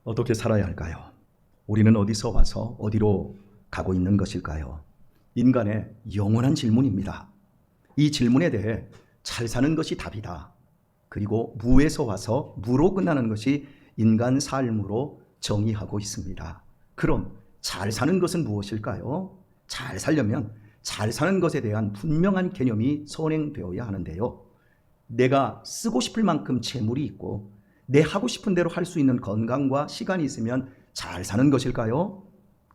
어떻게 살아야 할까요? 우리는 어디서 와서 어디로 가고 있는 것일까요? 인간의 영원한 질문입니다. 이 질문에 대해 잘 사는 것이 답이다. 그리고 무에서 와서 무로 끝나는 것이 인간 삶으로 정의하고 있습니다. 그럼 잘 사는 것은 무엇일까요? 잘 살려면 잘 사는 것에 대한 분명한 개념이 선행되어야 하는데요. 내가 쓰고 싶을 만큼 재물이 있고 내 하고 싶은 대로 할 수 있는 건강과 시간이 있으면 잘 사는 것일까요?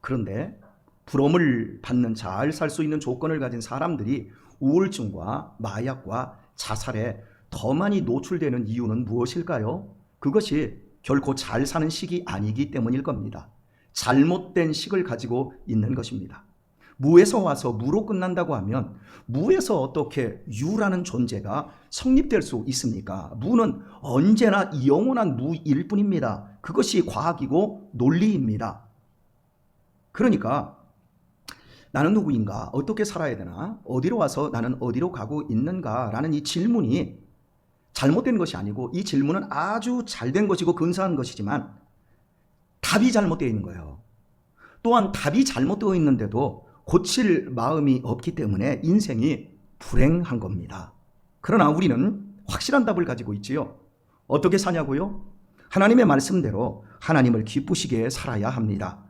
그런데 부러움을 받는 잘 살 수 있는 조건을 가진 사람들이 우울증과 마약과 자살에 더 많이 노출되는 이유는 무엇일까요? 그것이 결코 잘 사는 식이 아니기 때문일 겁니다. 잘못된 식을 가지고 있는 것입니다. 무에서 와서 무로 끝난다고 하면 무에서 어떻게 유라는 존재가 성립될 수 있습니까? 무는 언제나 영원한 무일 뿐입니다. 그것이 과학이고 논리입니다. 그러니까 나는 누구인가? 어떻게 살아야 되나? 어디로 와서 나는 어디로 가고 있는가? 라는 이 질문이 잘못된 것이 아니고 이 질문은 아주 잘된 것이고 근사한 것이지만 답이 잘못되어 있는 거예요. 또한 답이 잘못되어 있는데도 고칠 마음이 없기 때문에 인생이 불행한 겁니다. 그러나 우리는 확실한 답을 가지고 있지요. 어떻게 사냐고요? 하나님의 말씀대로 하나님을 기쁘시게 살아야 합니다.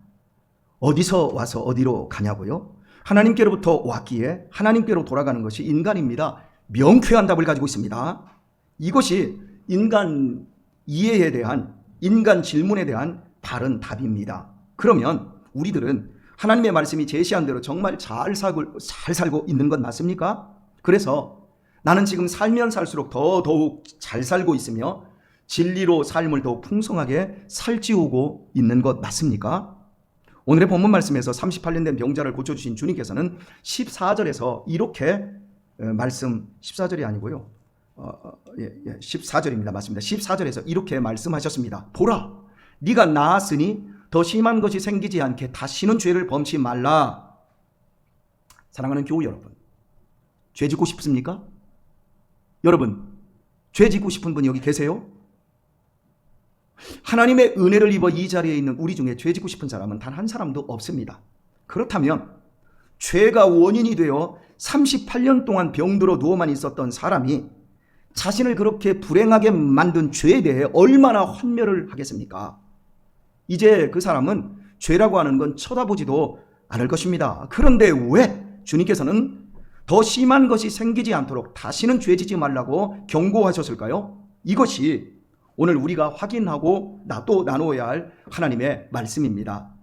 어디서 와서 어디로 가냐고요? 하나님께로부터 왔기에 하나님께로 돌아가는 것이 인간입니다. 명쾌한 답을 가지고 있습니다. 이것이 인간 이해에 대한, 인간 질문에 대한 바른 답입니다. 그러면 우리들은 하나님의 말씀이 제시한 대로 정말 잘 살고 있는 것 맞습니까? 그래서 나는 지금 살면 살수록 더더욱 잘 살고 있으며 진리로 삶을 더욱 풍성하게 살찌우고 있는 것 맞습니까? 오늘의 본문 말씀에서 38년 된 병자를 고쳐주신 주님께서는 14절에서 이렇게 말씀, 14절이 아니고요. 14절입니다. 맞습니다. 14절에서 이렇게 말씀하셨습니다. 보라, 네가 나았으니 더 심한 것이 생기지 않게 다시는 죄를 범치 말라. 사랑하는 교우 여러분, 죄 짓고 싶습니까? 여러분, 죄 짓고 싶은 분이 여기 계세요? 하나님의 은혜를 입어 이 자리에 있는 우리 중에 죄 짓고 싶은 사람은 단 한 사람도 없습니다. 그렇다면 죄가 원인이 되어 38년 동안 병들어 누워만 있었던 사람이 자신을 그렇게 불행하게 만든 죄에 대해 얼마나 환멸을 하겠습니까? 이제 그 사람은 죄라고 하는 건 쳐다보지도 않을 것입니다. 그런데 왜 주님께서는 더 심한 것이 생기지 않도록 다시는 죄 짓지 말라고 경고하셨을까요? 이것이 오늘 우리가 확인하고 또 나누어야 할 하나님의 말씀입니다.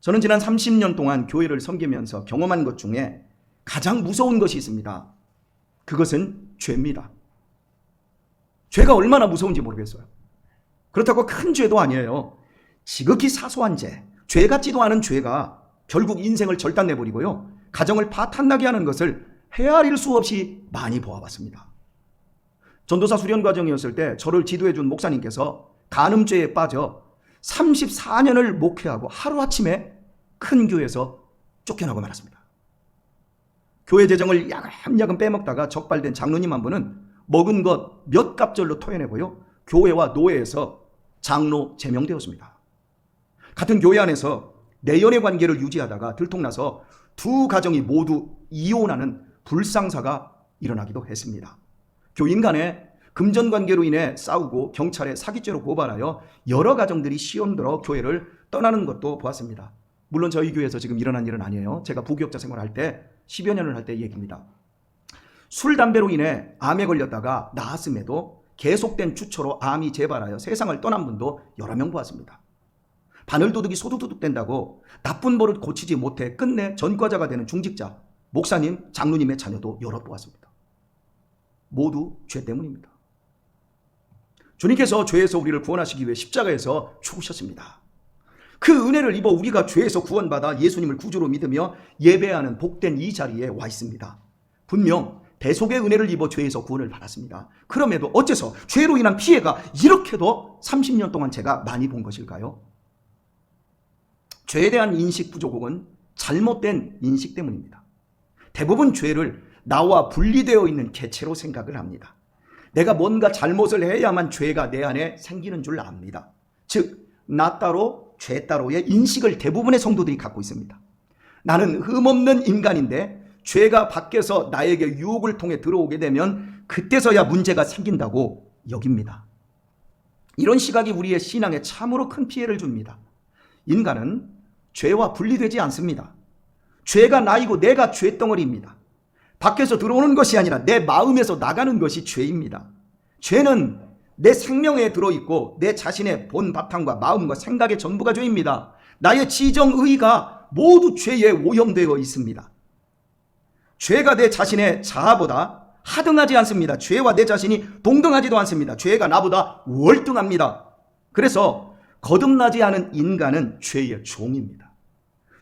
저는 지난 30년 동안 교회를 섬기면서 경험한 것 중에 가장 무서운 것이 있습니다. 그것은 죄입니다. 죄가 얼마나 무서운지 모르겠어요. 그렇다고 큰 죄도 아니에요. 지극히 사소한 죄 같지도 않은 죄가 결국 인생을 절단내버리고요. 가정을 파탄나게 하는 것을 헤아릴 수 없이 많이 보아봤습니다. 전도사 수련 과정이었을 때 저를 지도해준 목사님께서 간음죄에 빠져 34년을 목회하고 하루아침에 큰 교회에서 쫓겨나고 말았습니다. 교회 재정을 야금야금 빼먹다가 적발된 장로님 한 분은 먹은 것 몇 갑절로 토해내고요. 교회와 노예에서 장로 제명되었습니다. 같은 교회 안에서 내연의 관계를 유지하다가 들통나서 두 가정이 모두 이혼하는 불상사가 일어나기도 했습니다. 교인 간에 금전관계로 인해 싸우고 경찰에 사기죄로 고발하여 여러 가정들이 시험들어 교회를 떠나는 것도 보았습니다. 물론 저희 교회에서 지금 일어난 일은 아니에요. 제가 부교육자 생활할 때 10여 년을 할 때 얘기입니다. 술, 담배로 인해 암에 걸렸다가 나았음에도 계속된 추초로 암이 재발하여 세상을 떠난 분도 여러 명 보았습니다. 바늘도둑이 소두둑 된다고 나쁜 버릇 고치지 못해 끝내 전과자가 되는 중직자, 목사님, 장로님의 자녀도 여러 보았습니다. 모두 죄 때문입니다. 주님께서 죄에서 우리를 구원하시기 위해 십자가에서 죽으셨습니다. 그 은혜를 입어 우리가 죄에서 구원받아 예수님을 구주로 믿으며 예배하는 복된 이 자리에 와 있습니다. 분명 대속의 은혜를 입어 죄에서 구원을 받았습니다. 그럼에도 어째서 죄로 인한 피해가 이렇게도 30년 동안 제가 많이 본 것일까요? 죄에 대한 인식 부족 혹은 잘못된 인식 때문입니다. 대부분 죄를 나와 분리되어 있는 개체로 생각을 합니다. 내가 뭔가 잘못을 해야만 죄가 내 안에 생기는 줄 압니다. 즉 나 따로 죄 따로의 인식을 대부분의 성도들이 갖고 있습니다. 나는 흠없는 인간인데 죄가 밖에서 나에게 유혹을 통해 들어오게 되면 그때서야 문제가 생긴다고 여깁니다. 이런 시각이 우리의 신앙에 참으로 큰 피해를 줍니다. 인간은 죄와 분리되지 않습니다. 죄가 나이고 내가 죄덩어리입니다. 밖에서 들어오는 것이 아니라 내 마음에서 나가는 것이 죄입니다. 죄는 내 생명에 들어있고 내 자신의 본 바탕과 마음과 생각의 전부가 죄입니다. 나의 지정의가 모두 죄에 오염되어 있습니다. 죄가 내 자신의 자아보다 하등하지 않습니다. 죄와 내 자신이 동등하지도 않습니다. 죄가 나보다 월등합니다. 그래서 거듭나지 않은 인간은 죄의 종입니다.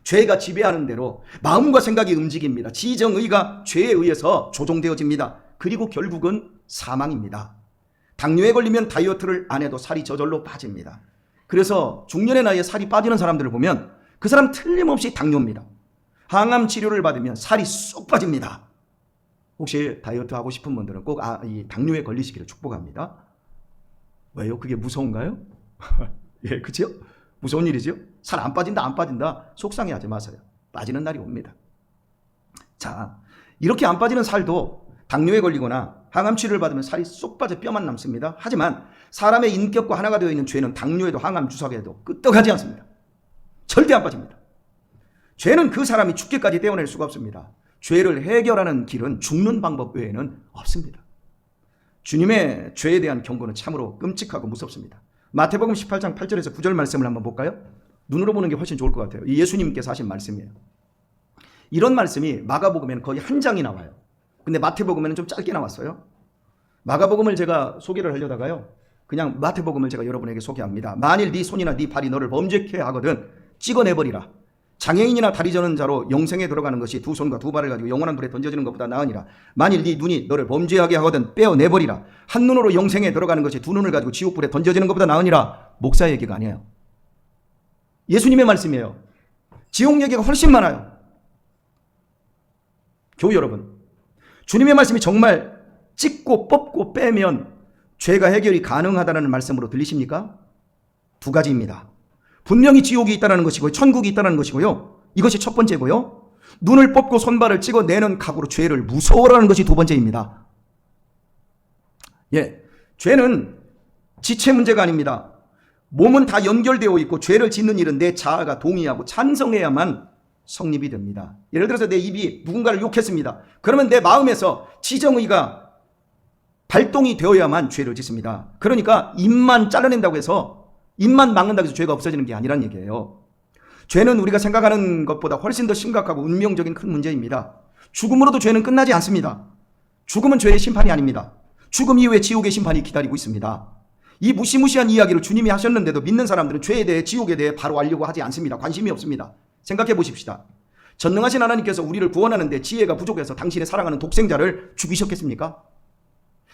죄가 지배하는 대로 마음과 생각이 움직입니다. 지정의가 죄에 의해서 조종되어집니다. 그리고 결국은 사망입니다. 당뇨에 걸리면 다이어트를 안 해도 살이 저절로 빠집니다. 그래서 중년의 나이에 살이 빠지는 사람들을 보면 그 사람 틀림없이 당뇨입니다. 항암 치료를 받으면 살이 쏙 빠집니다. 혹시 다이어트 하고 싶은 분들은 꼭 이 당뇨에 걸리시기를 축복합니다. 왜요? 그게 무서운가요? 예, 그렇죠? 무서운 일이죠? 살 안 빠진다 속상해하지 마세요. 빠지는 날이 옵니다. 자, 이렇게 안 빠지는 살도 당뇨에 걸리거나 항암 치료를 받으면 살이 쏙 빠져 뼈만 남습니다. 하지만 사람의 인격과 하나가 되어 있는 죄는 당뇨에도 항암 주사에도 끄떡하지 않습니다. 절대 안 빠집니다. 죄는 그 사람이 죽기까지 떼어낼 수가 없습니다. 죄를 해결하는 길은 죽는 방법 외에는 없습니다. 주님의 죄에 대한 경고는 참으로 끔찍하고 무섭습니다. 마태복음 18장 8절에서 9절 말씀을 한번 볼까요? 눈으로 보는 게 훨씬 좋을 것 같아요. 이 예수님께서 하신 말씀이에요. 이런 말씀이 마가복음에는 거의 한 장이 나와요. 근데 마태복음에는 좀 짧게 나왔어요. 마가복음을 제가 소개를 하려다가요, 그냥 마태복음을 제가 여러분에게 소개합니다. 만일 네 손이나 네 발이 너를 범죄케 하거든 찍어내버리라. 장애인이나 다리 저는 자로 영생에 들어가는 것이 두 손과 두 발을 가지고 영원한 불에 던져지는 것보다 나으니라. 만일 네 눈이 너를 범죄하게 하거든 빼어내버리라. 한 눈으로 영생에 들어가는 것이 두 눈을 가지고 지옥불에 던져지는 것보다 나으니라. 목사 얘기가 아니에요. 예수님의 말씀이에요. 지옥 얘기가 훨씬 많아요. 교우 여러분, 주님의 말씀이 정말 찍고 뽑고 빼면 죄가 해결이 가능하다는 말씀으로 들리십니까? 두 가지입니다. 분명히 지옥이 있다는 것이고요, 천국이 있다는 것이고요. 이것이 첫 번째고요. 눈을 뽑고 손발을 찍어내는 각오로 죄를 무서워라는 것이 두 번째입니다. 예, 죄는 지체 문제가 아닙니다. 몸은 다 연결되어 있고 죄를 짓는 일은 내 자아가 동의하고 찬성해야만 성립이 됩니다. 예를 들어서 내 입이 누군가를 욕했습니다. 그러면 내 마음에서 지정의가 발동이 되어야만 죄를 짓습니다. 그러니까 입만 잘라낸다고 해서, 입만 막는다고 해서 죄가 없어지는 게 아니란 얘기예요. 죄는 우리가 생각하는 것보다 훨씬 더 심각하고 운명적인 큰 문제입니다. 죽음으로도 죄는 끝나지 않습니다. 죽음은 죄의 심판이 아닙니다. 죽음 이후에 지옥의 심판이 기다리고 있습니다. 이 무시무시한 이야기를 주님이 하셨는데도 믿는 사람들은 죄에 대해, 지옥에 대해 바로 알려고 하지 않습니다. 관심이 없습니다. 생각해 보십시다. 전능하신 하나님께서 우리를 구원하는데 지혜가 부족해서 당신의 사랑하는 독생자를 죽이셨겠습니까?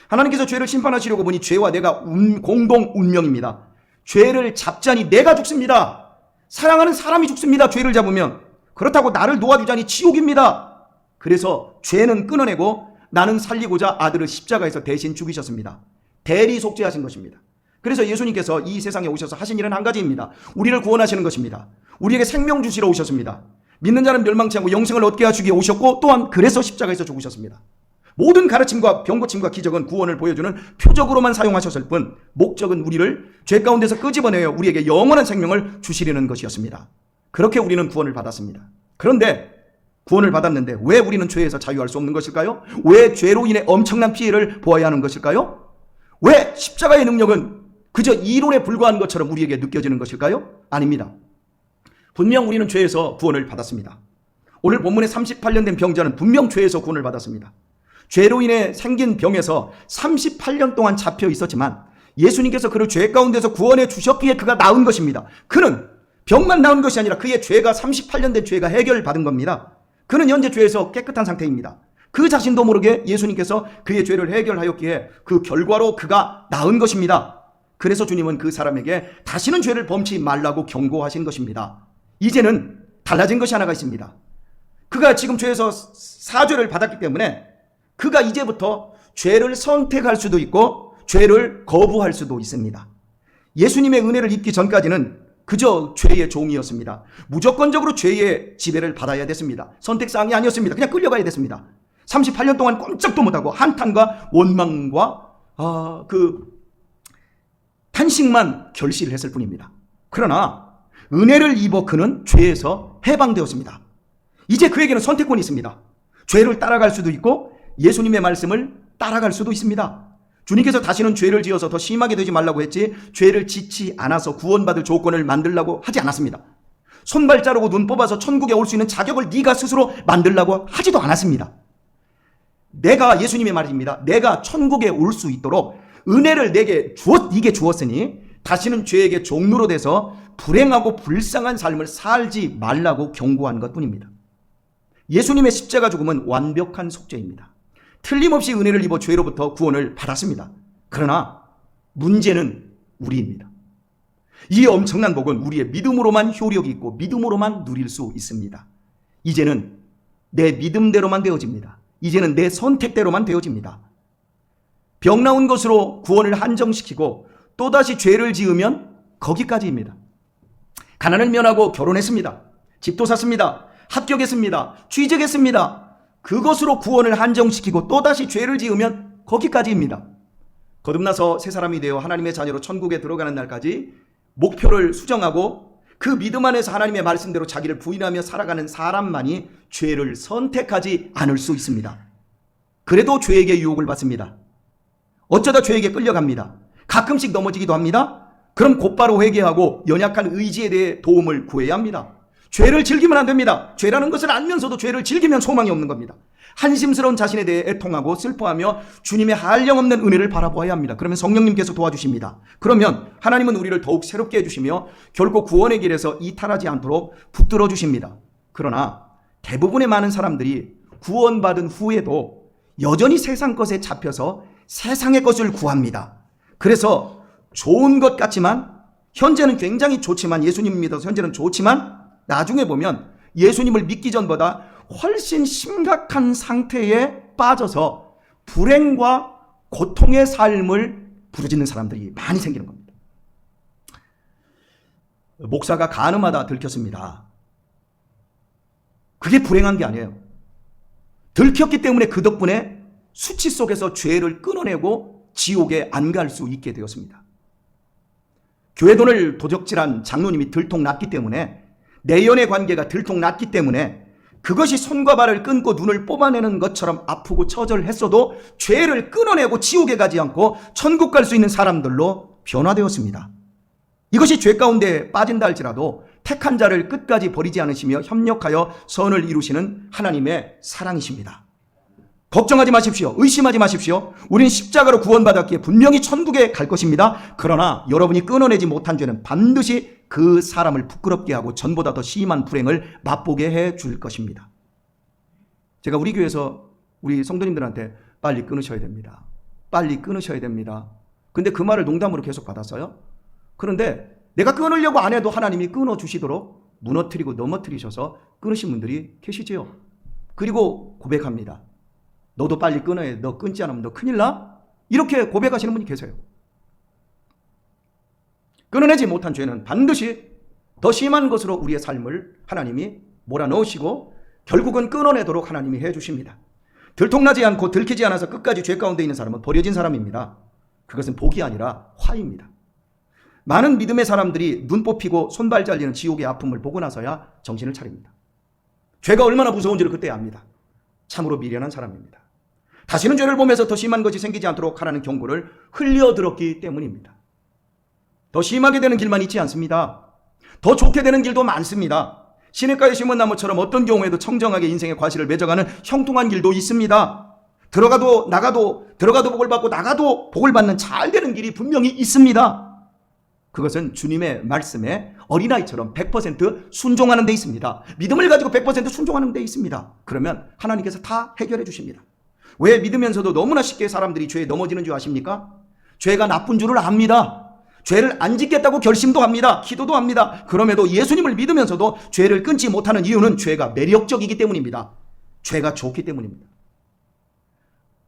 하나님께서 죄를 심판하시려고 보니 죄와 내가 공동 운명입니다. 죄를 잡자니 내가 죽습니다. 사랑하는 사람이 죽습니다. 죄를 잡으면. 그렇다고 나를 놓아주자니 지옥입니다. 그래서 죄는 끊어내고 나는 살리고자 아들을 십자가에서 대신 죽이셨습니다. 대리 속죄하신 것입니다. 그래서 예수님께서 이 세상에 오셔서 하신 일은 한 가지입니다. 우리를 구원하시는 것입니다. 우리에게 생명 주시러 오셨습니다. 믿는 자는 멸망치 않고 영생을 얻게 하시기에 오셨고, 또한 그래서 십자가에서 죽으셨습니다. 모든 가르침과 병고침과 기적은 구원을 보여주는 표적으로만 사용하셨을 뿐, 목적은 우리를 죄 가운데서 끄집어내어 우리에게 영원한 생명을 주시려는 것이었습니다. 그렇게 우리는 구원을 받았습니다. 그런데 구원을 받았는데 왜 우리는 죄에서 자유할 수 없는 것일까요? 왜 죄로 인해 엄청난 피해를 보아야 하는 것일까요? 왜 십자가의 능력은 그저 이론에 불과한 것처럼 우리에게 느껴지는 것일까요? 아닙니다. 분명 우리는 죄에서 구원을 받았습니다. 오늘 본문에 38년 된 병자는 분명 죄에서 구원을 받았습니다. 죄로 인해 생긴 병에서 38년 동안 잡혀 있었지만 예수님께서 그를 죄 가운데서 구원해 주셨기에 그가 나은 것입니다. 그는 병만 나은 것이 아니라 그의 죄가 38년 된 죄가 해결받은 겁니다. 그는 현재 죄에서 깨끗한 상태입니다. 그 자신도 모르게 예수님께서 그의 죄를 해결하였기에 그 결과로 그가 나은 것입니다. 그래서 주님은 그 사람에게 다시는 죄를 범치 말라고 경고하신 것입니다. 이제는 달라진 것이 하나가 있습니다. 그가 지금 죄에서 사죄를 받았기 때문에 그가 이제부터 죄를 선택할 수도 있고 죄를 거부할 수도 있습니다. 예수님의 은혜를 입기 전까지는 그저 죄의 종이었습니다. 무조건적으로 죄의 지배를 받아야 됐습니다. 선택사항이 아니었습니다. 그냥 끌려가야 됐습니다. 38년 동안 꼼짝도 못하고 한탄과 원망과 탄식만 결실을 했을 뿐입니다. 그러나 은혜를 입어 그는 죄에서 해방되었습니다. 이제 그에게는 선택권이 있습니다. 죄를 따라갈 수도 있고 예수님의 말씀을 따라갈 수도 있습니다. 주님께서 다시는 죄를 지어서 더 심하게 되지 말라고 했지 죄를 짓지 않아서 구원받을 조건을 만들라고 하지 않았습니다. 손발 자르고 눈 뽑아서 천국에 올 수 있는 자격을 네가 스스로 만들라고 하지도 않았습니다. 내가, 예수님의 말입니다, 내가 천국에 올 수 있도록 은혜를 네게 주었으니 다시는 죄에게 종로로 돼서 불행하고 불쌍한 삶을 살지 말라고 경고한 것뿐입니다. 예수님의 십자가 죽음은 완벽한 속죄입니다. 틀림없이 은혜를 입어 죄로부터 구원을 받았습니다. 그러나 문제는 우리입니다. 이 엄청난 복은 우리의 믿음으로만 효력이 있고 믿음으로만 누릴 수 있습니다. 이제는 내 믿음대로만 되어집니다. 이제는 내 선택대로만 되어집니다. 병 나온 것으로 구원을 한정시키고 또다시 죄를 지으면 거기까지입니다. 가난을 면하고 결혼했습니다. 집도 샀습니다. 합격했습니다. 취직했습니다. 그것으로 구원을 한정시키고 또다시 죄를 지으면 거기까지입니다. 거듭나서 새 사람이 되어 하나님의 자녀로 천국에 들어가는 날까지 목표를 수정하고 그 믿음 안에서 하나님의 말씀대로 자기를 부인하며 살아가는 사람만이 죄를 선택하지 않을 수 있습니다. 그래도 죄에게 유혹을 받습니다. 어쩌다 죄에게 끌려갑니다. 가끔씩 넘어지기도 합니다. 그럼 곧바로 회개하고 연약한 의지에 대해 도움을 구해야 합니다. 죄를 즐기면 안 됩니다. 죄라는 것을 알면서도 죄를 즐기면 소망이 없는 겁니다. 한심스러운 자신에 대해 애통하고 슬퍼하며 주님의 한량없는 은혜를 바라보아야 합니다. 그러면 성령님께서 도와주십니다. 그러면 하나님은 우리를 더욱 새롭게 해주시며 결코 구원의 길에서 이탈하지 않도록 붙들어 주십니다. 그러나 대부분의 많은 사람들이 구원받은 후에도 여전히 세상 것에 잡혀서 세상의 것을 구합니다. 그래서 좋은 것 같지만, 현재는 굉장히 좋지만, 예수님 믿어서 현재는 좋지만 나중에 보면 예수님을 믿기 전보다 훨씬 심각한 상태에 빠져서 불행과 고통의 삶을 부르짖는 사람들이 많이 생기는 겁니다. 목사가 간음하다 들켰습니다. 그게 불행한 게 아니에요. 들켰기 때문에 그 덕분에 수치 속에서 죄를 끊어내고 지옥에 안 갈 수 있게 되었습니다. 교회 돈을 도적질한 장로님이 들통났기 때문에, 내연의 관계가 들통났기 때문에 그것이 손과 발을 끊고 눈을 뽑아내는 것처럼 아프고 처절했어도 죄를 끊어내고 지옥에 가지 않고 천국 갈 수 있는 사람들로 변화되었습니다. 이것이 죄 가운데 빠진다 할지라도 택한 자를 끝까지 버리지 않으시며 협력하여 선을 이루시는 하나님의 사랑이십니다. 걱정하지 마십시오. 의심하지 마십시오. 우린 십자가로 구원받았기에 분명히 천국에 갈 것입니다. 그러나 여러분이 끊어내지 못한 죄는 반드시 그 사람을 부끄럽게 하고 전보다 더 심한 불행을 맛보게 해 줄 것입니다. 제가 우리 교회에서 우리 성도님들한테 빨리 끊으셔야 됩니다. 빨리 끊으셔야 됩니다. 근데 그 말을 농담으로 계속 받았어요. 그런데 내가 끊으려고 안 해도 하나님이 끊어주시도록 무너뜨리고 넘어뜨리셔서 끊으신 분들이 계시지요. 그리고 고백합니다. 너도 빨리 끊어야 돼. 너 끊지 않으면 너 큰일 나? 이렇게 고백하시는 분이 계세요. 끊어내지 못한 죄는 반드시 더 심한 것으로 우리의 삶을 하나님이 몰아넣으시고 결국은 끊어내도록 하나님이 해주십니다. 들통나지 않고 들키지 않아서 끝까지 죄 가운데 있는 사람은 버려진 사람입니다. 그것은 복이 아니라 화입니다. 많은 믿음의 사람들이 눈 뽑히고 손발 잘리는 지옥의 아픔을 보고 나서야 정신을 차립니다. 죄가 얼마나 무서운지를 그때 압니다. 참으로 미련한 사람입니다. 다시는 죄를 보면서 더 심한 것이 생기지 않도록 하라는 경고를 흘려들었기 때문입니다. 더 심하게 되는 길만 있지 않습니다. 더 좋게 되는 길도 많습니다. 시냇가에 심은 나무처럼 어떤 경우에도 청정하게 인생의 과실을 맺어가는 형통한 길도 있습니다. 들어가도 복을 받고 나가도 복을 받는 잘 되는 길이 분명히 있습니다. 그것은 주님의 말씀에 어린아이처럼 100% 순종하는 데 있습니다. 믿음을 가지고 100% 순종하는 데 있습니다. 그러면 하나님께서 다 해결해 주십니다. 왜 믿으면서도 너무나 쉽게 사람들이 죄에 넘어지는 줄 아십니까? 죄가 나쁜 줄을 압니다. 죄를 안 짓겠다고 결심도 합니다. 기도도 합니다. 그럼에도 예수님을 믿으면서도 죄를 끊지 못하는 이유는 죄가 매력적이기 때문입니다. 죄가 좋기 때문입니다.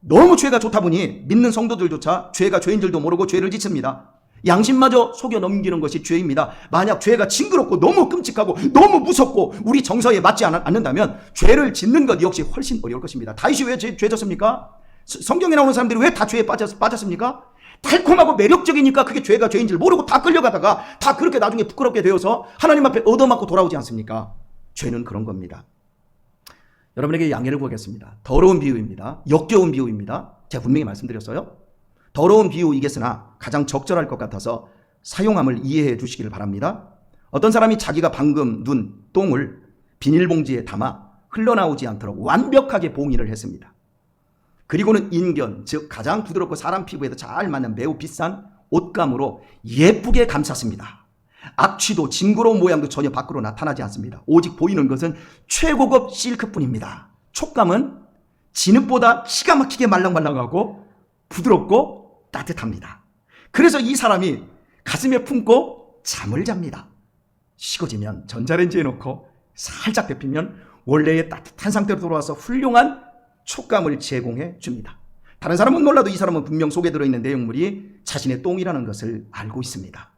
너무 죄가 좋다 보니 믿는 성도들조차 죄가 죄인 줄도 모르고 죄를 짓습니다. 양심마저 속여 넘기는 것이 죄입니다. 만약 죄가 징그럽고 너무 끔찍하고 너무 무섭고 우리 정서에 맞지 않는다면 죄를 짓는 것 역시 훨씬 어려울 것입니다. 다윗이 왜 죄 졌습니까? 성경에 나오는 사람들이 왜 다 죄에 빠졌습니까? 달콤하고 매력적이니까 그게 죄가 죄인 줄 모르고 다 끌려가다가 다 그렇게 나중에 부끄럽게 되어서 하나님 앞에 얻어맞고 돌아오지 않습니까? 죄는 그런 겁니다. 여러분에게 양해를 구하겠습니다. 더러운 비유입니다. 역겨운 비유입니다. 제가 분명히 말씀드렸어요. 더러운 비유이겠으나 가장 적절할 것 같아서 사용함을 이해해 주시기를 바랍니다. 어떤 사람이 자기가 방금 눈 똥을 비닐봉지에 담아 흘러나오지 않도록 완벽하게 봉인을 했습니다. 그리고는 인견, 즉 가장 부드럽고 사람 피부에도 잘 맞는 매우 비싼 옷감으로 예쁘게 감쌌습니다. 악취도 징그러운 모양도 전혀 밖으로 나타나지 않습니다. 오직 보이는 것은 최고급 실크뿐입니다. 촉감은 진흙보다 기가 막히게 말랑말랑하고 부드럽고 따뜻합니다. 그래서 이 사람이 가슴에 품고 잠을 잡니다. 식어지면 전자레인지에 넣고 살짝 데피면 원래의 따뜻한 상태로 돌아와서 훌륭한 촉감을 제공해 줍니다. 다른 사람은 몰라도 이 사람은 분명 속에 들어있는 내용물이 자신의 똥이라는 것을 알고 있습니다.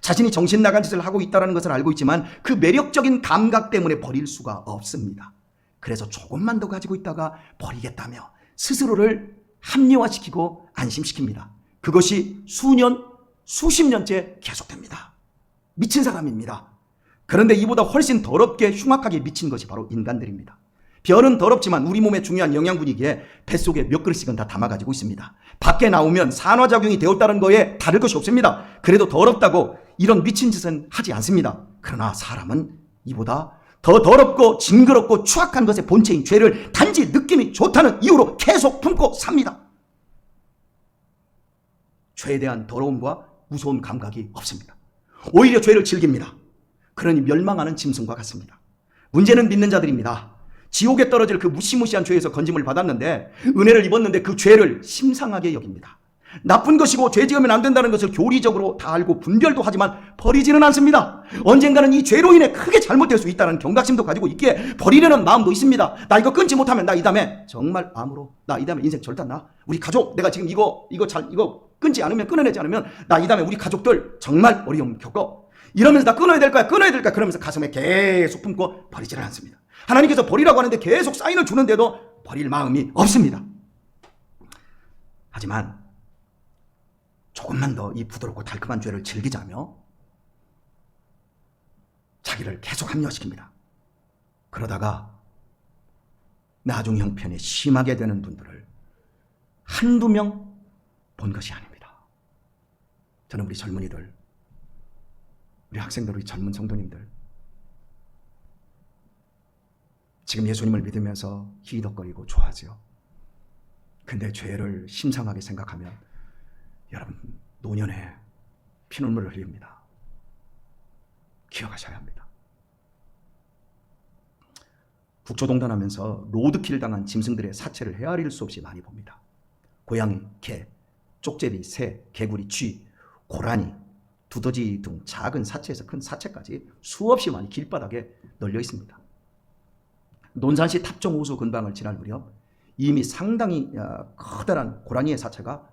자신이 정신 나간 짓을 하고 있다는 것을 알고 있지만 그 매력적인 감각 때문에 버릴 수가 없습니다. 그래서 조금만 더 가지고 있다가 버리겠다며 스스로를 합리화시키고 안심시킵니다. 그것이 수년, 수십 년째 계속됩니다. 미친 사람입니다. 그런데 이보다 훨씬 더럽게 흉악하게 미친 것이 바로 인간들입니다. 별은 더럽지만 우리 몸의 중요한 영양분이기에 뱃속에 몇 그릇씩은 다 담아가지고 있습니다. 밖에 나오면 산화작용이 되었다는 거에 다를 것이 없습니다. 그래도 더럽다고 이런 미친 짓은 하지 않습니다. 그러나 사람은 이보다 더 더럽고 징그럽고 추악한 것의 본체인 죄를 단지 느낌이 좋다는 이유로 계속 품고 삽니다. 죄에 대한 더러움과 무서운 감각이 없습니다. 오히려 죄를 즐깁니다. 그러니 멸망하는 짐승과 같습니다. 문제는 믿는 자들입니다. 지옥에 떨어질 그 무시무시한 죄에서 건짐을 받았는데 은혜를 입었는데 그 죄를 심상하게 여깁니다. 나쁜 것이고 죄 지으면 안 된다는 것을 교리적으로 다 알고 분별도 하지만 버리지는 않습니다. 언젠가는 이 죄로 인해 크게 잘못될 수 있다는 경각심도 가지고 있기에 버리려는 마음도 있습니다. 나 이거 끊지 못하면 나 이 다음에 정말 암으로 나 이 다음에 인생 절단나 우리 가족 내가 지금 이거 끊지 않으면 끊어내지 않으면 나 이 다음에 우리 가족들 정말 어려움 겪어 이러면서 나 끊어야 될 거야 그러면서 가슴에 계속 품고 버리지는 않습니다. 하나님께서 버리라고 하는데 계속 사인을 주는데도 버릴 마음이 없습니다. 하지만 조금만 더 이 부드럽고 달콤한 죄를 즐기자며 자기를 계속 합리화시킵니다. 그러다가 나중 형편이 심하게 되는 분들을 한두 명 본 것이 아닙니다. 저는 우리 젊은이들, 우리 학생들, 우리 젊은 성도님들 지금 예수님을 믿으면서 희덕거리고 좋아하죠. 근데 죄를 심상하게 생각하면 여러분 노년에 피눈물을 흘립니다. 기억하셔야 합니다. 국조동단하면서 로드킬 당한 짐승들의 사체를 헤아릴 수 없이 많이 봅니다. 고양이, 개, 쪽제비, 새, 개구리, 쥐, 고라니, 두더지 등 작은 사체에서 큰 사체까지 수없이 많이 길바닥에 널려 있습니다. 논산시 탑정호수 근방을 지날 무렵 이미 상당히 커다란 고라니의 사체가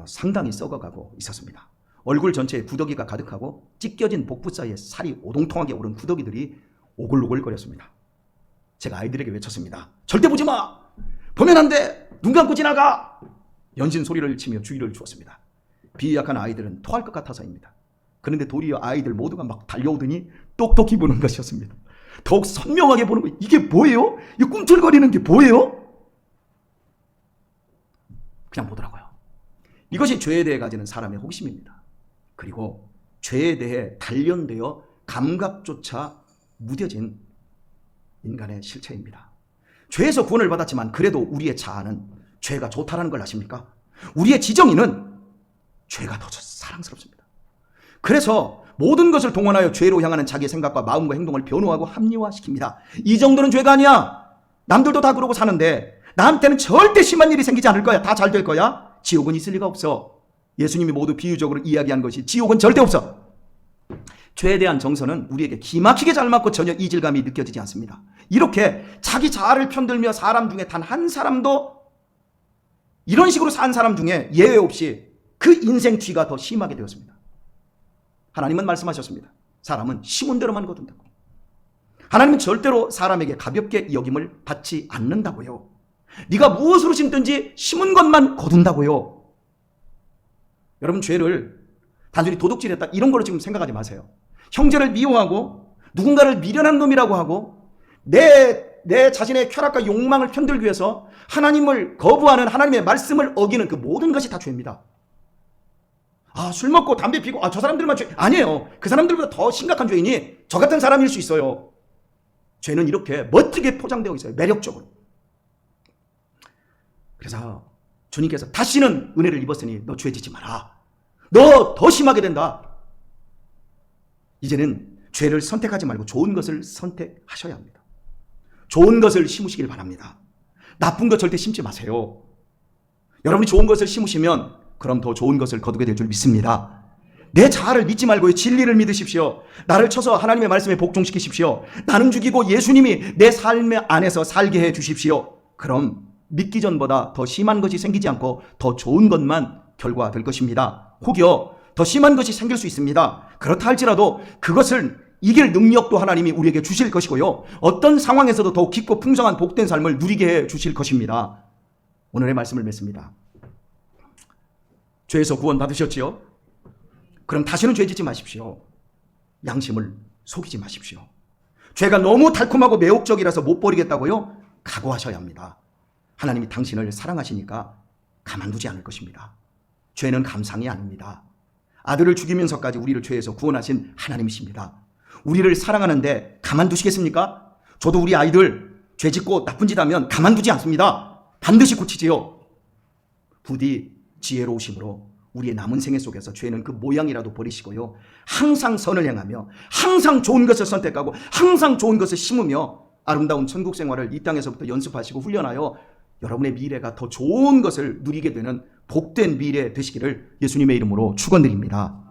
상당히 썩어가고 있었습니다. 얼굴 전체에 구더기가 가득하고 찢겨진 복부 사이에 살이 오동통하게 오른 구더기들이 오글오글거렸습니다. 제가 아이들에게 외쳤습니다. 절대 보지 마! 보면 안 돼! 눈 감고 지나가! 연신 소리를 치며 주의를 주었습니다. 비약한 아이들은 토할 것 같아서입니다. 그런데 도리어 아이들 모두가 막 달려오더니 똑똑히 보는 것이었습니다. 더욱 선명하게 보는 거예요. 이게 뭐예요? 이 꿈틀거리는 게 뭐예요? 그냥 보더라고요. 이것이 죄에 대해 가지는 사람의 호기심입니다. 그리고 죄에 대해 단련되어 감각조차 무뎌진 인간의 실체입니다. 죄에서 구원을 받았지만 그래도 우리의 자아는 죄가 좋다는 걸 아십니까? 우리의 지정의는 죄가 더 사랑스럽습니다. 그래서 모든 것을 동원하여 죄로 향하는 자기의 생각과 마음과 행동을 변호하고 합리화시킵니다. 이 정도는 죄가 아니야. 남들도 다 그러고 사는데 나한테는 절대 심한 일이 생기지 않을 거야. 다 잘 될 거야. 지옥은 있을 리가 없어. 예수님이 모두 비유적으로 이야기한 것이 지옥은 절대 없어. 죄에 대한 정서는 우리에게 기막히게 잘 맞고 전혀 이질감이 느껴지지 않습니다. 이렇게 자기 자아를 편들며 사람 중에 단 한 사람도 이런 식으로 산 사람 중에 예외 없이 그 인생 뒤가 더 심하게 되었습니다. 하나님은 말씀하셨습니다. 사람은 심은 대로만 거둔다고. 하나님은 절대로 사람에게 가볍게 여김을 받지 않는다고요. 네가 무엇으로 심든지 심은 것만 거둔다고요. 여러분, 죄를 단순히 도둑질했다 이런 걸로 지금 생각하지 마세요. 형제를 미워하고 누군가를 미련한 놈이라고 하고 내 자신의 쾌락과 욕망을 편들기 위해서 하나님을 거부하는, 하나님의 말씀을 어기는 그 모든 것이 다 죄입니다. 술 먹고 담배 피고 저 사람들만 죄 아니에요. 그 사람들보다 더 심각한 죄인이 저 같은 사람일 수 있어요. 죄는 이렇게 멋지게 포장되어 있어요. 매력적으로. 그래서 주님께서 다시는 은혜를 입었으니 너 죄 짓지 마라. 너 더 심하게 된다. 이제는 죄를 선택하지 말고 좋은 것을 선택하셔야 합니다. 좋은 것을 심으시길 바랍니다. 나쁜 것 절대 심지 마세요. 여러분이 좋은 것을 심으시면 그럼 더 좋은 것을 거두게 될 줄 믿습니다. 내 자아를 믿지 말고 진리를 믿으십시오. 나를 쳐서 하나님의 말씀에 복종시키십시오. 나는 죽이고 예수님이 내 삶 안에서 살게 해 주십시오. 그럼 믿기 전보다 더 심한 것이 생기지 않고 더 좋은 것만 결과될 것입니다. 혹여 더 심한 것이 생길 수 있습니다. 그렇다 할지라도 그것을 이길 능력도 하나님이 우리에게 주실 것이고요. 어떤 상황에서도 더욱 깊고 풍성한 복된 삶을 누리게 해 주실 것입니다. 오늘의 말씀을 맺습니다. 죄에서 구원 받으셨지요? 그럼 다시는 죄 짓지 마십시오. 양심을 속이지 마십시오. 죄가 너무 달콤하고 매혹적이라서 못 버리겠다고요? 각오하셔야 합니다. 하나님이 당신을 사랑하시니까 가만두지 않을 것입니다. 죄는 감상이 아닙니다. 아들을 죽이면서까지 우리를 죄에서 구원하신 하나님이십니다. 우리를 사랑하는데 가만두시겠습니까? 저도 우리 아이들 죄 짓고 나쁜 짓 하면 가만두지 않습니다. 반드시 고치지요. 부디 지혜로우심으로 우리의 남은 생애 속에서 죄는 그 모양이라도 버리시고요. 항상 선을 행하며 항상 좋은 것을 선택하고 항상 좋은 것을 심으며 아름다운 천국 생활을 이 땅에서부터 연습하시고 훈련하여 여러분의 미래가 더 좋은 것을 누리게 되는 복된 미래 되시기를 예수님의 이름으로 축원드립니다.